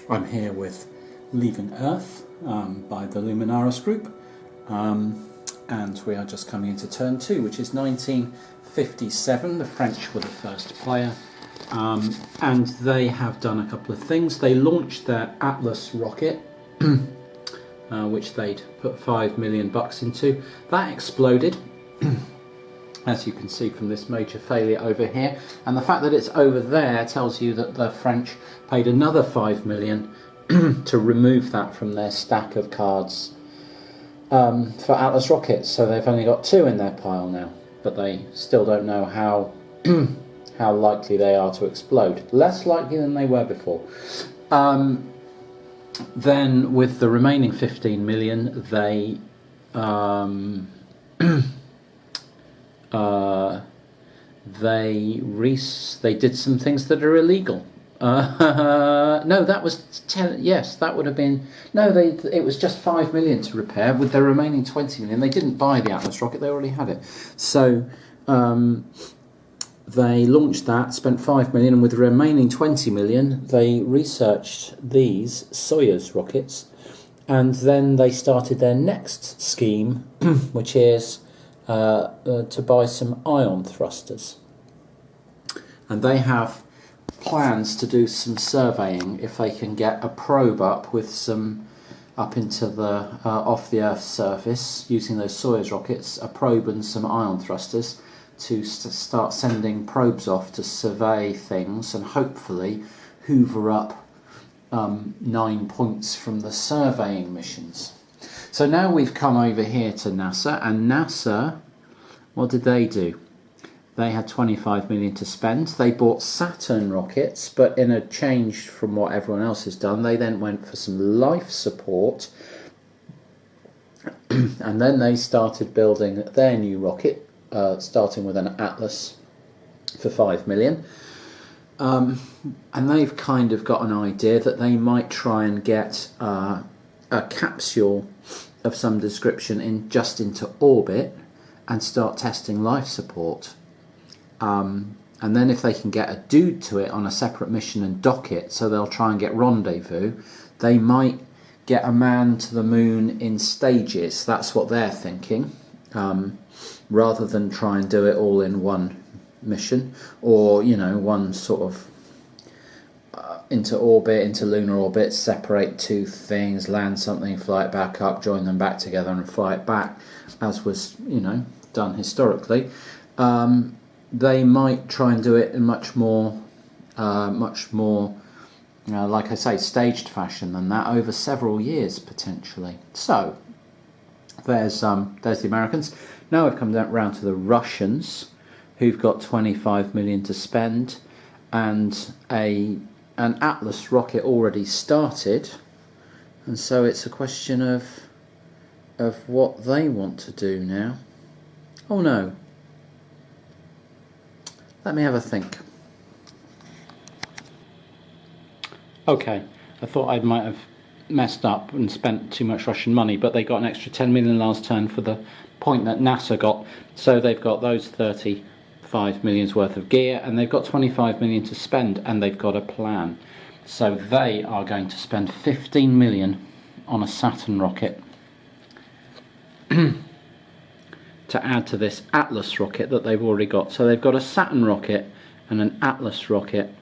I'm here with Leaving Earth by the Lumenaris Group, and we are just coming into turn 2, which is 1957. The French were the first player, and they have done a couple of things. They launched their Atlas rocket, which they'd put $5 million into. That exploded, as you can see from this major failure over here, and the fact that it's over there tells you that the French paid another $5 million to remove that from their stack of cards for Atlas rockets. So they've only got 2 in their pile now, but they still don't know how how likely they are to explode. Less likely than they were before. Then with the remaining 15 million, they they did some things that are illegal. No, that was yes, that would have been it was just 5 million to repair. With their remaining 20 million, they didn't buy the Atlas rocket; they already had it. So they launched that, spent 5 million, and with the remaining 20 million, they researched these Soyuz rockets, and then they started their next scheme, which is to buy some ion thrusters. And they have plans to do some surveying if they can get a probe up into the off the Earth's surface using those Soyuz rockets, a probe and some ion thrusters, to start sending probes off to survey things and hopefully hoover up 9 points from the surveying missions. So now we've come over here to NASA, and NASA, what did they do? They had 25 million to spend. They bought Saturn rockets, but in a change from what everyone else has done, they then went for some life support, and then they started building their new rocket, starting with an Atlas for 5 million. And they've kind of got an idea that they might try and get a capsule of some description into orbit and start testing life support. And then if they can get a dude to it on a separate mission and dock it, so they'll try and get rendezvous, they might get a man to the moon in stages. That's what they're thinking, rather than try and do it all in one mission, or one sort of into lunar orbit, separate 2 things, land something, fly it back up, join them back together and fly it back, as was done historically. They might try and do it in much more like I say, staged fashion than that, over several years potentially. So there's the Americans. Now we've come round to the Russians, who've got 25 million to spend, and an Atlas rocket already started, and so it's a question of what they want to do now. Oh no. Let me have a think. Okay, I thought I might have messed up and spent too much Russian money, but they got an extra 10 million last turn for the point that NASA got, so they've got those 35 million's worth of gear, and they've got 25 million to spend, and they've got a plan. So they are going to spend 15 million on a Saturn rocket to add to this Atlas rocket that they've already got. So they've got a Saturn rocket and an Atlas rocket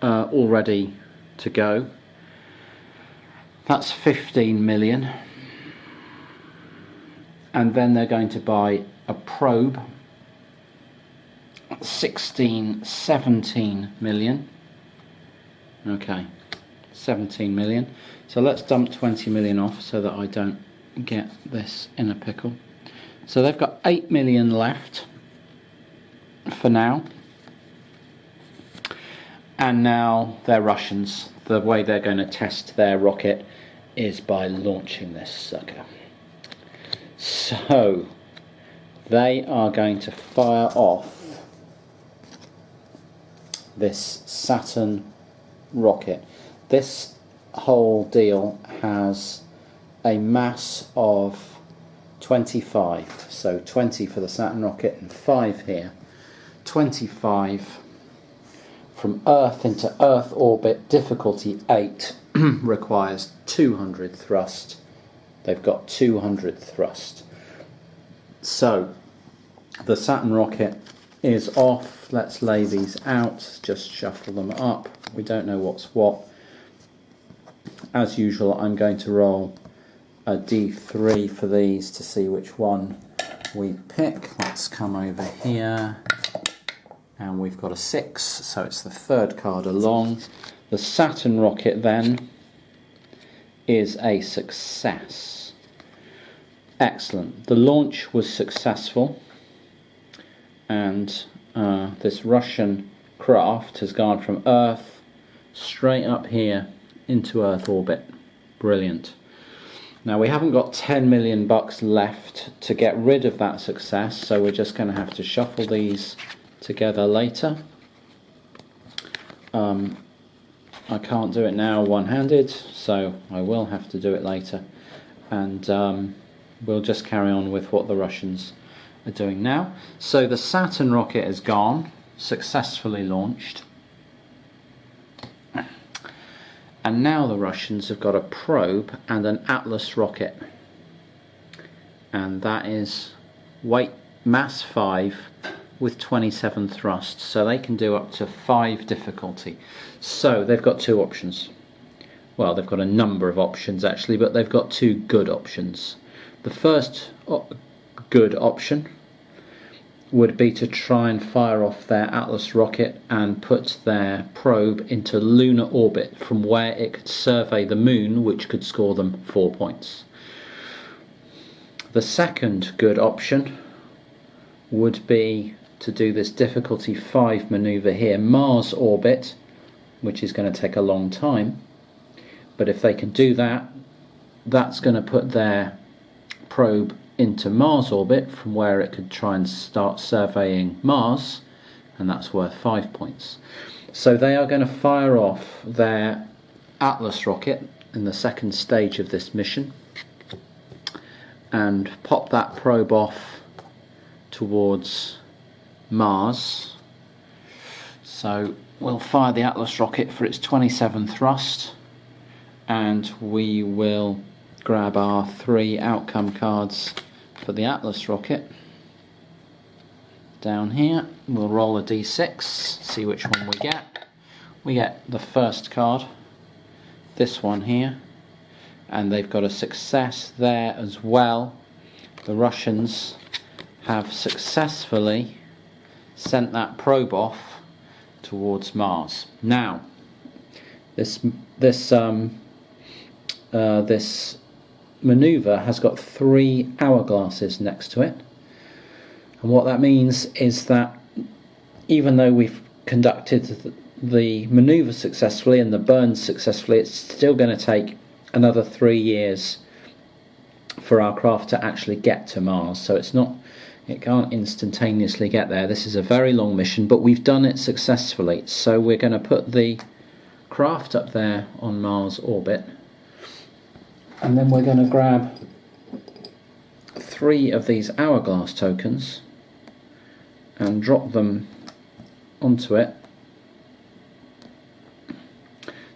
all ready to go. That's 15 million. And then they're going to buy a probe, 17 million. Okay, 17 million. So let's dump 20 million off so that I don't get this in a pickle. So they've got 8 million left for now. And now they're Russians. The way they're going to test their rocket is by launching this sucker. So they are going to fire off this Saturn rocket. This whole deal has a mass of 25, so 20 for the Saturn rocket and 5 here. 25 from Earth into Earth orbit, difficulty 8, requires 200 thrust. They've got 200 thrust. So the Saturn rocket is off. Let's lay these out, just shuffle them up. We don't know what's what. As usual, I'm going to roll a D3 for these to see which one we pick. Let's come over here, and we've got a 6, so it's the third card along. The Saturn rocket then is a success. Excellent. The launch was successful, and this Russian craft has gone from Earth straight up here into Earth orbit. Brilliant. Now we haven't got 10 million bucks left to get rid of that success, so we're just going to have to shuffle these together later. I can't do it now one-handed, so I will have to do it later, and we'll just carry on with what the Russians are doing now. So the Saturn rocket is gone, successfully launched, and now the Russians have got a probe and an Atlas rocket, and that is weight mass 5 with 27 thrust, so they can do up to 5 difficulty. So they've got 2 options. Well, they've got a number of options actually, but they've got 2 good options. The first good option would be to try and fire off their Atlas rocket and put their probe into lunar orbit, from where it could survey the moon, which could score them 4 points. The second good option would be to do this difficulty 5 maneuver here, Mars orbit, which is going to take a long time, but if they can do that, that's going to put their probe into Mars orbit, from where it could try and start surveying Mars, and that's worth 5 points. So they are going to fire off their Atlas rocket in the second stage of this mission and pop that probe off towards Mars. So we'll fire the Atlas rocket for its 27 thrust, and we will grab our 3 outcome cards for the Atlas rocket down here. We'll roll a d6, see which one we get. We get the first card, this one here, and they've got a success there as well. The Russians have successfully sent that probe off towards Mars. Now, this maneuver has got 3 hourglasses next to it, and what that means is that even though we've conducted the maneuver successfully and the burns successfully, it's still going to take another 3 years for our craft to actually get to Mars. So it can't instantaneously get there. This is a very long mission, but we've done it successfully. So we're going to put the craft up there on Mars orbit, and then we're going to grab 3 of these hourglass tokens and drop them onto it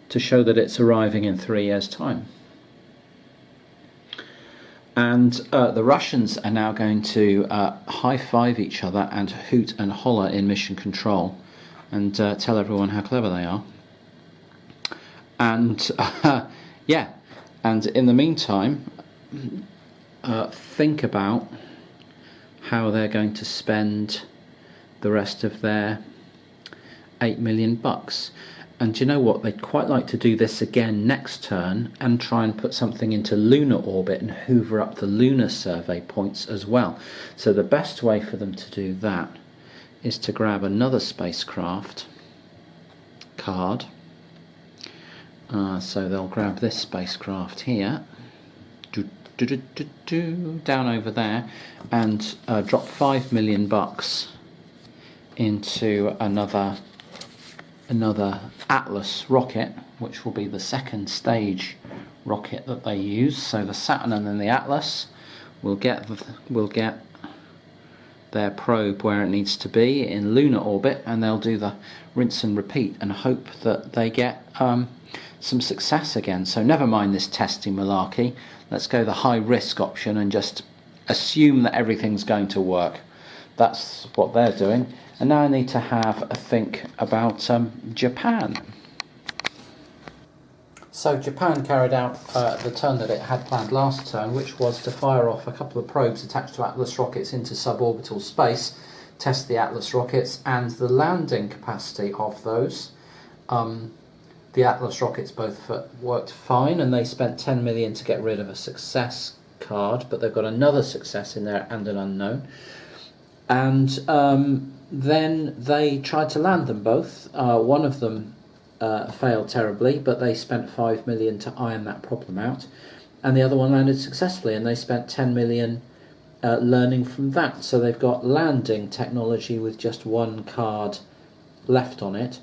to show that it's arriving in 3 years' time. And the Russians are now going to high-five each other and hoot and holler in mission control and tell everyone how clever they are. And yeah, and in the meantime, think about how they're going to spend the rest of their 8 million bucks. And do you know what? They'd quite like to do this again next turn and try and put something into lunar orbit and hoover up the lunar survey points as well. So the best way for them to do that is to grab another spacecraft card. So they'll grab this spacecraft here, down over there, and drop 5 million bucks into another Atlas rocket, which will be the second stage rocket that they use. So the Saturn and then the Atlas will get their probe where it needs to be in lunar orbit, and they'll do the rinse and repeat and hope that they get some success again. So never mind this testing malarkey, let's go the high risk option and just assume that everything's going to work. That's what they're doing. And now I need to have a think about Japan. So Japan carried out the turn that it had planned last turn, which was to fire off a couple of probes attached to Atlas rockets into suborbital space, test the Atlas rockets and the landing capacity of those. The Atlas rockets both worked fine, and they spent 10 million to get rid of a success card, but they've got another success in there and an unknown. And then they tried to land them both. One of them failed terribly, but they spent 5 million to iron that problem out, and the other one landed successfully, and they spent 10 million learning from that. So they've got landing technology with just one card left on it,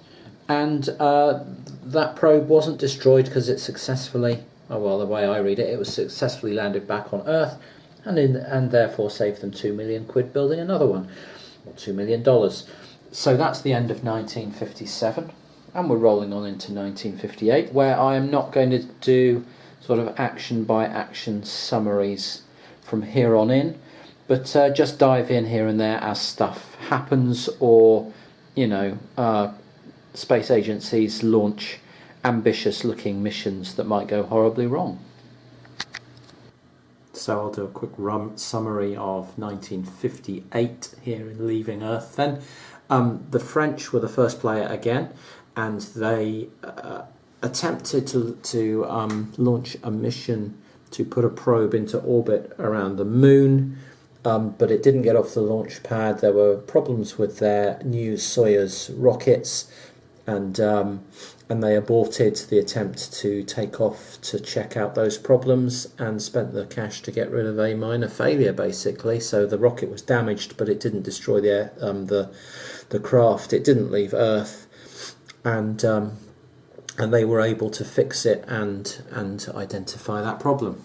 and that probe wasn't destroyed because it successfully, oh well, the way I read it, it was successfully landed back on Earth, and therefore saved them 2 million quid building another one, or $2 million. So that's the end of 1957. And we're rolling on into 1958, where I am not going to do sort of action by action summaries from here on in, but just dive in here and there as stuff happens, or, you know, space agencies launch ambitious looking missions that might go horribly wrong. So I'll do a quick summary of 1958 here in Leaving Earth then. The French were the first player again, and they attempted to launch a mission to put a probe into orbit around the moon, but it didn't get off the launch pad. There were problems with their new Soyuz rockets, and they aborted the attempt to take off to check out those problems, and spent the cash to get rid of a minor failure, basically. So the rocket was damaged, but it didn't destroy the craft. It didn't leave Earth. And they were able to fix it and identify that problem.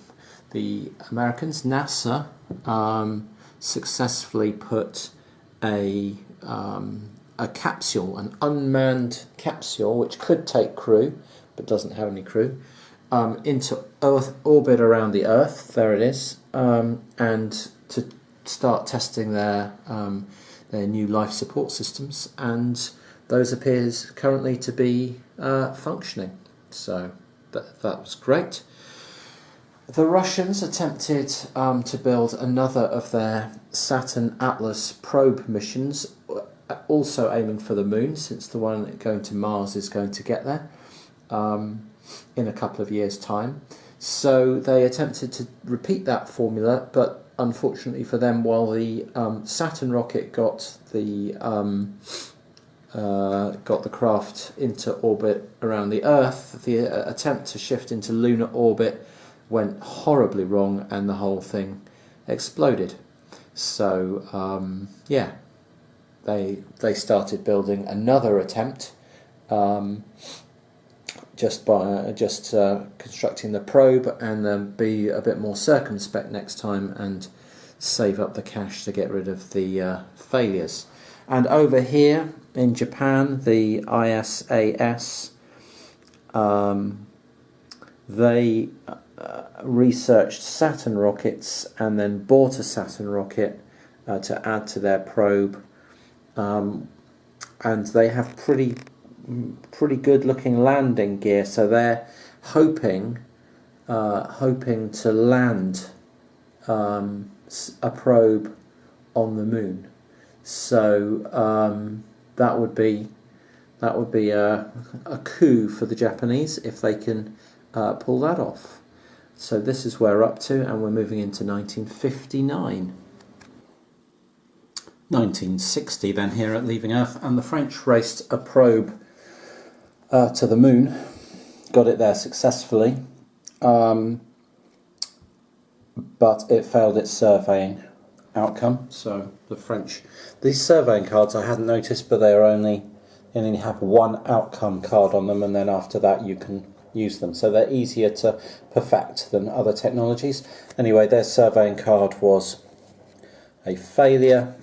The Americans, NASA, successfully put a capsule, an unmanned capsule, which could take crew but doesn't have any crew, into Earth orbit around the Earth. There it is, and to start testing their new life support systems, and those appears currently to be functioning, so that was great. The Russians attempted to build another of their Saturn Atlas probe missions, also aiming for the moon, since the one going to Mars is going to get there in a couple of years' time. So they attempted to repeat that formula, but unfortunately for them, while the Saturn rocket got the craft into orbit around the Earth, the attempt to shift into lunar orbit went horribly wrong, and the whole thing exploded. So yeah, they started building another attempt, just constructing the probe, and then be a bit more circumspect next time and save up the cash to get rid of the failures. And over here in Japan, the ISAS, they researched Saturn rockets and then bought a Saturn rocket to add to their probe, and they have pretty good looking landing gear, so they're hoping to land a probe on the moon. So that would be a coup for the Japanese if they can pull that off. So this is where we're up to, and we're moving into 1959. 1960 then here at Leaving Earth, and the French raced a probe to the moon, got it there successfully, but it failed its surveying outcome. So the French, these surveying cards I hadn't noticed, but they only have one outcome card on them, and then after that you can use them, so they're easier to perfect than other technologies. Anyway, their surveying card was a failure,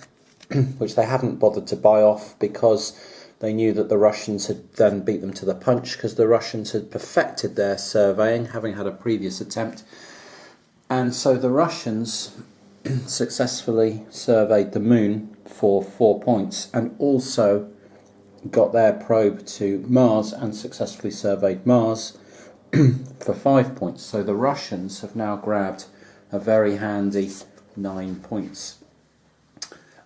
which they haven't bothered to buy off because they knew that the Russians had then beat them to the punch, because the Russians had perfected their surveying, having had a previous attempt. And so the Russians successfully surveyed the moon for 4 points, and also got their probe to Mars and successfully surveyed Mars for 5 points. So the Russians have now grabbed a very handy 9 points.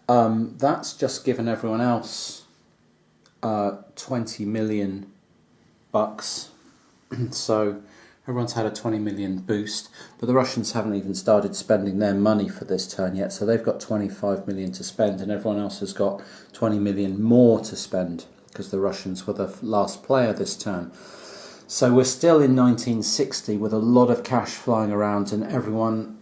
That's just given everyone else 20 million bucks. So everyone's had a 20 million boost, but the Russians haven't even started spending their money for this turn yet, so they've got 25 million to spend, and everyone else has got 20 million more to spend, because the Russians were the last player this turn. So we're still in 1960 with a lot of cash flying around, and everyone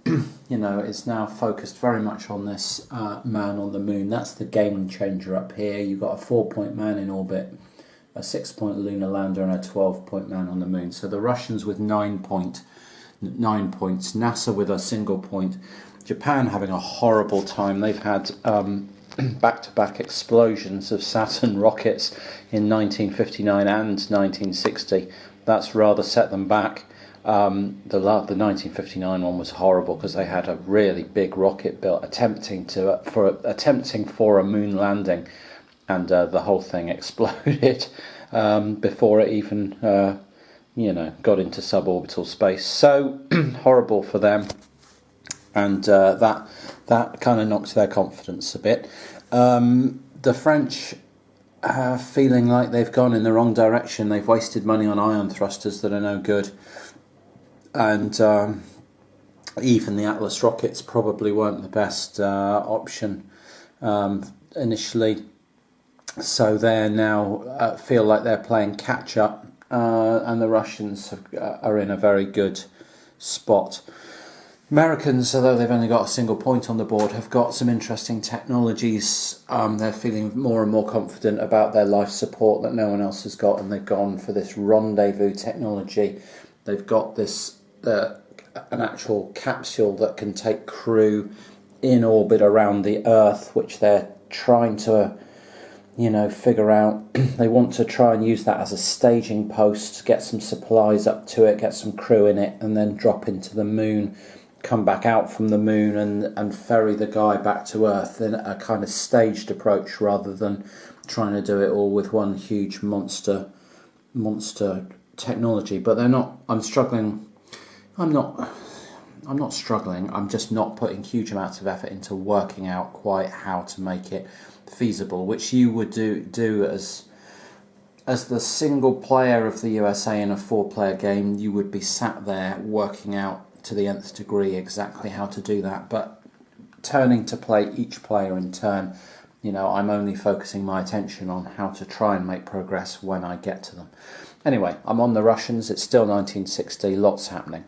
is now focused very much on this man on the moon. That's the game changer up here. You've got a 4-point man in orbit, a 6-point lunar lander, and a 12-point man on the moon. So the Russians with 9 points, NASA with a single point, Japan having a horrible time. They've had back-to-back explosions of Saturn rockets in 1959 and 1960. That's rather set them back. The 1959 one was horrible because they had a really big rocket built attempting for a moon landing, and the whole thing exploded before it even got into suborbital space. So horrible for them, and that kind of knocked their confidence a bit. The French feeling like they've gone in the wrong direction. They've wasted money on ion thrusters that are no good, and even the Atlas rockets probably weren't the best option initially. So they now feel like they're playing catch up, and the Russians are in a very good spot. Americans, although they've only got a single point on the board, have got some interesting technologies. They're feeling more and more confident about their life support that no one else has got, and they've gone for this rendezvous technology. They've got this an actual capsule that can take crew in orbit around the Earth, which they're trying to figure out. They want to try and use that as a staging post, get some supplies up to it, get some crew in it, and then drop into the moon, come back out from the moon and ferry the guy back to Earth in a kind of staged approach, rather than trying to do it all with one huge monster technology. But they're not. I'm not struggling. I'm just not putting huge amounts of effort into working out quite how to make it feasible, which you would do as the single player of the USA in a 4-player game. You would be sat there working out to the nth degree exactly how to do that, but turning to play each player in turn, I'm only focusing my attention on how to try and make progress when I get to them. Anyway, I'm on the Russians. It's still 1960, lots happening.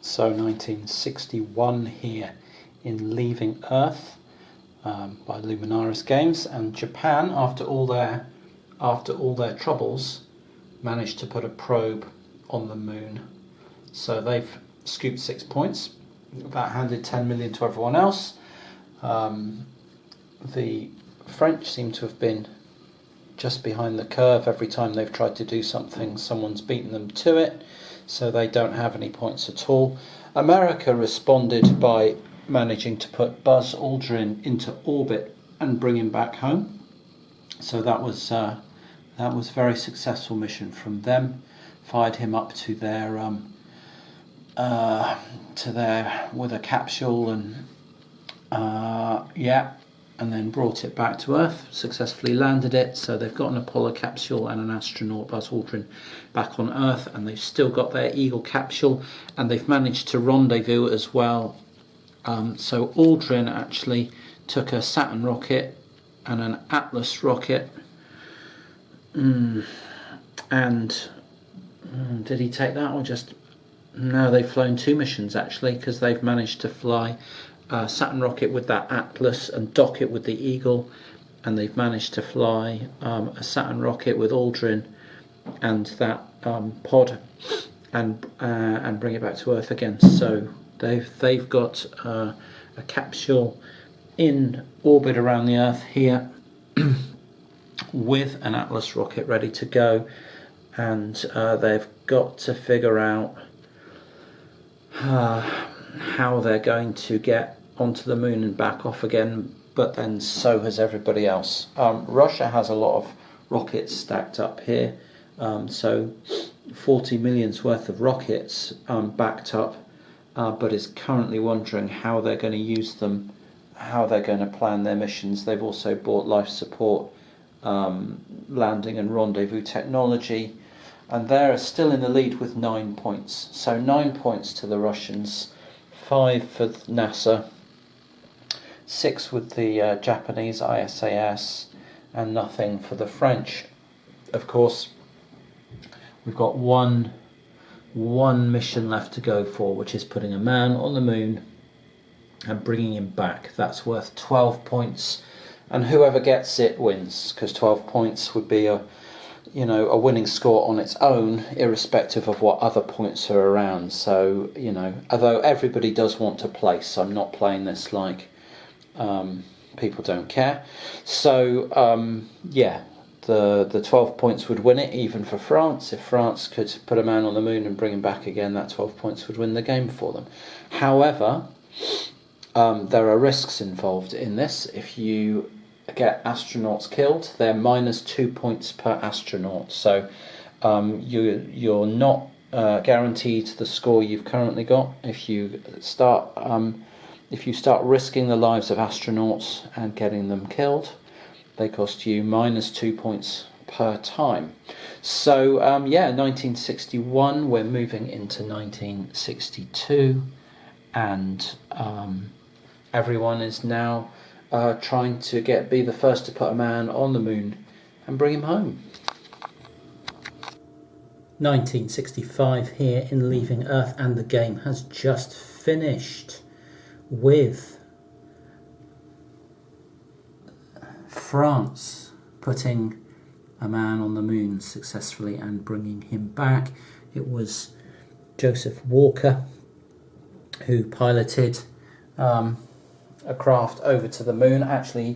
So 1961 here in Leaving Earth by Lumenaris Games, and Japan, after all their troubles, managed to put a probe on the moon. So they've scooped 6 points. That handed 10 million to everyone else. The French seem to have been just behind the curve. Every time they've tried to do something, someone's beaten them to it, so they don't have any points at all. America responded by managing to put Buzz Aldrin into orbit and bring him back home. So that was a very successful mission from them. Fired him up to their with a capsule, and and then brought it back to Earth, successfully landed it. So they've got an Apollo capsule and an astronaut, Buzz Aldrin, back on Earth, and they've still got their Eagle capsule, and they've managed to rendezvous as well. So Aldrin actually took a Saturn rocket and an Atlas rocket, and did he take that, or just... No, they've flown 2 missions actually, because they've managed to fly a Saturn rocket with that Atlas and dock it with the Eagle, and they've managed to fly a Saturn rocket with Aldrin and that pod, and bring it back to Earth again. So they've got a capsule in orbit around the Earth here with an Atlas rocket ready to go, and they've got to figure out how they're going to get onto the moon and back off again, but then so has everybody else. Russia has a lot of rockets stacked up here, so 40 million's worth of rockets backed up, but is currently wondering how they're going to use them, how they're going to plan their missions. They've also bought life support, landing and rendezvous technology, and they're still in the lead with 9 points. So 9 points to the Russians, 5 for NASA, 6 with the Japanese ISAS, and nothing for the French. Of course, we've got one mission left to go for, which is putting a man on the moon and bringing him back. That's worth 12 points, and whoever gets it wins, because 12 points would be a winning score on its own, irrespective of what other points are around. So, although everybody does want to place, I'm not playing this like people don't care. So, the 12 points would win it, even for France. If France could put a man on the moon and bring him back again, that 12 points would win the game for them. However, there are risks involved in this. If you get astronauts killed, they're -2 points per astronaut. So you're not guaranteed the score you've currently got. If you start risking the lives of astronauts and getting them killed, they cost you -2 points per time. So 1961, we're moving into 1962, and everyone is now trying to be the first to put a man on the moon and bring him home. 1965 here in Leaving Earth, and the game has just finished with France putting a man on the moon successfully and bringing him back. It was Joseph Walker who piloted a craft over to the moon. Actually,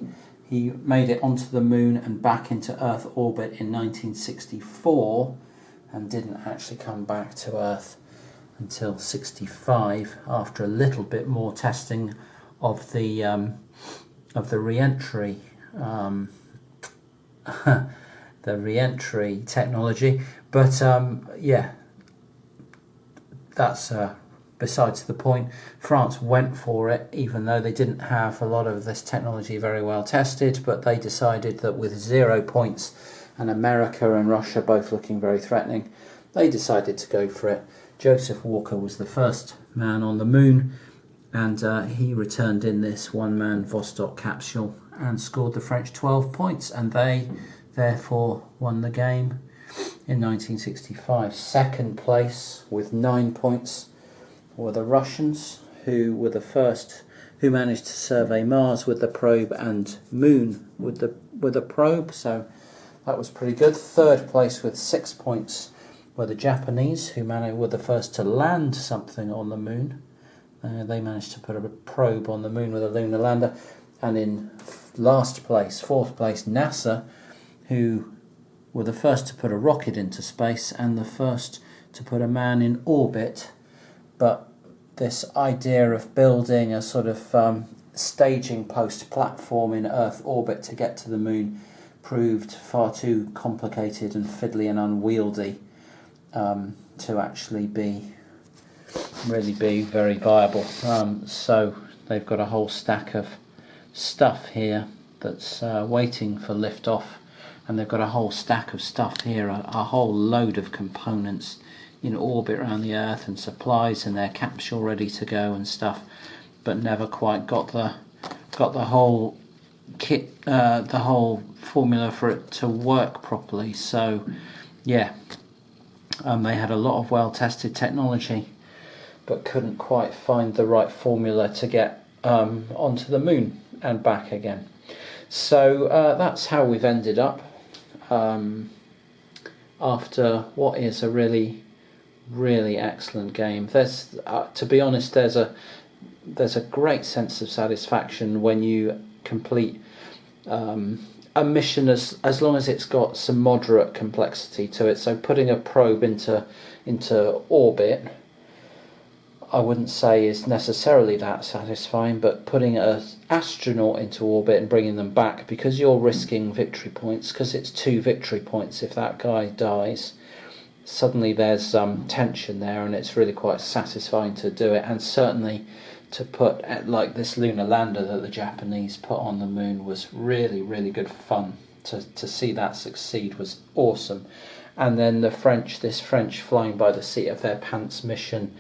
he made it onto the moon and back into Earth orbit in 1964, and didn't actually come back to Earth until 65, after a little bit more testing of the re-entry the re-entry technology. But that's besides the point. France went for it, even though they didn't have a lot of this technology very well tested, but they decided that with 0 points, and America and Russia both looking very threatening, they decided to go for it. Joseph Walker was the first man on the moon, and he returned in this one-man Vostok capsule and scored the French 12 points, and they therefore won the game in 1965. Second place with 9 points were the Russians, who were the first who managed to survey Mars with the probe and Moon with the probe, so that was pretty good. Third place with 6 points were the Japanese, who were the first to land something on the moon. They managed to put a probe on the moon with a lunar lander. And in last place, fourth place, NASA, who were the first to put a rocket into space and the first to put a man in orbit. But this idea of building a sort of staging post platform in Earth orbit to get to the moon proved far too complicated and fiddly and unwieldy to actually really be very viable. So they've got a whole stack of stuff here that's waiting for liftoff, and they've got a whole stack of stuff here, a whole load of components in orbit around the Earth, and supplies in their capsule ready to go and stuff, but never quite got the whole kit, the whole formula for it to work properly. So yeah, they had a lot of well-tested technology, but couldn't quite find the right formula to get onto the moon and back again. So that's how we've ended up after what is a really excellent game. There's to be honest, there's there's a great sense of satisfaction when you complete a mission as long as it's got some moderate complexity to it. So putting a probe into orbit, I wouldn't say is necessarily that satisfying, but putting an astronaut into orbit and bringing them back, because you're risking victory points, because it's 2 victory points if that guy dies, suddenly there's tension there, and it's really quite satisfying to do it. And certainly to put like this lunar lander that the Japanese put on the moon was really, really good fun. To see that succeed was awesome. And then this French flying by the seat of their pants mission,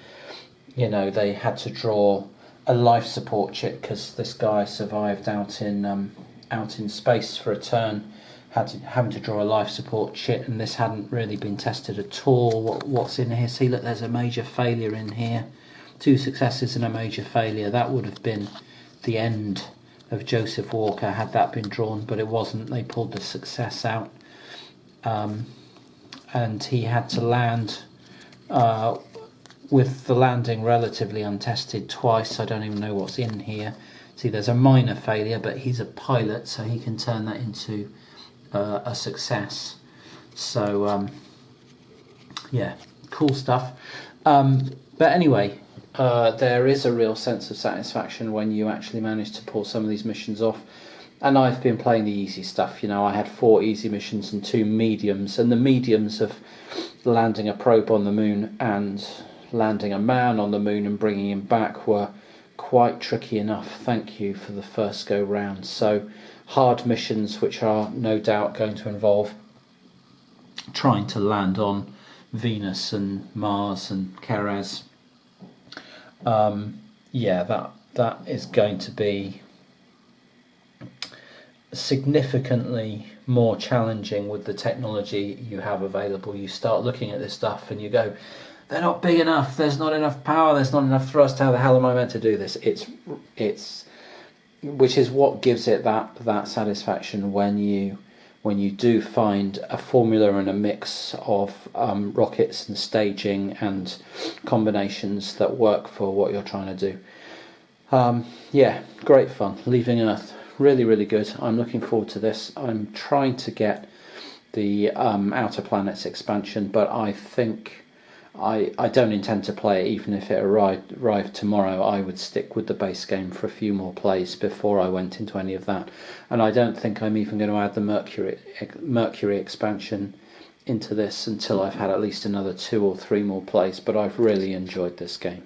you know, they had to draw a life support chit because this guy survived out in space for a turn, having to draw a life support chit, and this hadn't really been tested at all. What's in here? See, look, there's a major failure in here. 2 successes and a major failure. That would have been the end of Joseph Walker had that been drawn, but it wasn't. They pulled the success out, and he had to land with the landing relatively untested twice. I don't even know what's in here. See, there's a minor failure, but he's a pilot, so he can turn that into a success. So yeah, cool stuff. But anyway, there is a real sense of satisfaction when you actually manage to pull some of these missions off. And I've been playing the easy stuff. You know, I had 4 easy missions and 2 mediums, and the mediums of landing a probe on the moon and landing a man on the moon and bringing him back were quite tricky enough, thank you, for the first go round. So hard missions, which are no doubt going to involve trying to land on Venus and Mars and Ceres, yeah, that is going to be significantly more challenging with the technology you have available. You start looking at this stuff and you go, they're not big enough, there's not enough power, there's not enough thrust, how the hell am I meant to do this? It's which is what gives it that satisfaction when you do find a formula and a mix of rockets and staging and combinations that work for what you're trying to do. Yeah, great fun. Leaving Earth, really, really good. I'm looking forward to this. I'm trying to get the Outer Planets expansion, but I think I don't intend to play it. Even if it arrived tomorrow, I would stick with the base game for a few more plays before I went into any of that. And I don't think I'm even going to add the Mercury expansion into this until I've had at least another 2 or 3 more plays. But I've really enjoyed this game.